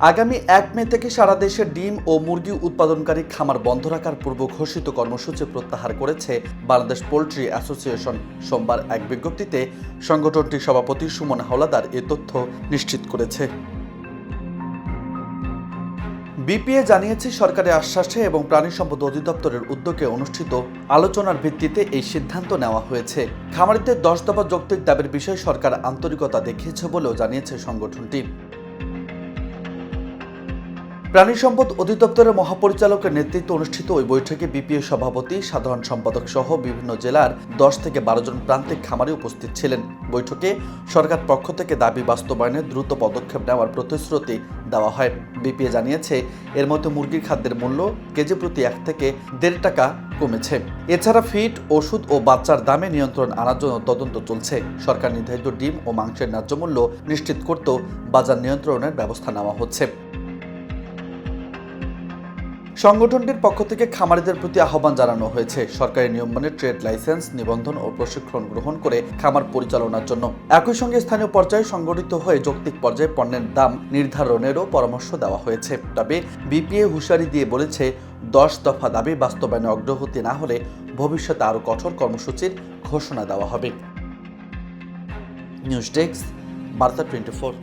আগামী ১ মে থেকে সারা দেশে ডিম ও মুরগি উৎপাদনকারী খামার বন্ধ রাখার পূর্ব ঘোষিত কর্মসূচি প্রত্যাহার করেছে বাংলাদেশ পোল্ট্রি অ্যাসোসিয়েশন। সোমবার এক বিজ্ঞপ্তিতে সংগঠনটির সভাপতি সুমন হাওলাদার এ তথ্য নিশ্চিত করেছে। বিপিএ জানিয়েছে, সরকারের আশ্বাসে এবং প্রাণী সম্পদ অধিদপ্তরের উদ্যোগে অনুষ্ঠিত আলোচনার ভিত্তিতে এই সিদ্ধান্ত নেওয়া হয়েছে। খামারিদের 10 দফা যৌক্তিক দাবির বিষয়ে সরকার আন্তরিকতা দেখিয়েছে বলেও জানিয়েছে সংগঠনটি। প্রাণী সম্পদ অধিদপ্তরের মহাপরিচালকের নেতৃত্বে অনুষ্ঠিত ওই বৈঠকে বিপিএ সভাপতি, সাধারণ সম্পাদক সহ বিভিন্ন জেলার 10 থেকে 12 জন প্রান্তিক খামারি উপস্থিত ছিলেন। বৈঠকে সরকার পক্ষ থেকে দাবি বাস্তবায়নে দ্রুত পদক্ষেপ নেওয়ার প্রতিশ্রুতি দেওয়া হয়। বিপিএ জানিয়েছে, এর মধ্যে মুরগির খাদ্যের মূল্য কেজি প্রতি 1 থেকে 1.5 টাকা কমেছে। এছাড়া ফিড, ওষুধ ও বাচ্চার দামে নিয়ন্ত্রণ আনার জন্য তদন্ত চলছে। সরকার নির্ধারিত ডিম ও মাংসের ন্যায্য মূল্য নিশ্চিত করতেও বাজার নিয়ন্ত্রণের ব্যবস্থা নেওয়া হচ্ছে। সংগঠনটির পক্ষ থেকে খামারিদের প্রতি আহ্বান জানানো হয়েছে, সরকারি নিয়ম মেনে ট্রেড লাইসেন্স, নিবন্ধন ও প্রশিক্ষণ গ্রহণ করে খামার পরিচালনার জন্য। একই সঙ্গে স্থানীয় পর্যায়ে সংগঠিত হয়ে যৌক্তিক পর্যায়ে পণ্যের দাম নির্ধারণেরও পরামর্শ দেওয়া হয়েছে। তবে বিপিএ হুঁশিয়ারি দিয়ে বলেছে, 10 দফা দাবি বাস্তবায়নে অগ্রগতি না হলে ভবিষ্যতে আরও কঠোর কর্মসূচির ঘোষণা দেওয়া হবে। নিউজ ডেস্ক, বার্তা 24।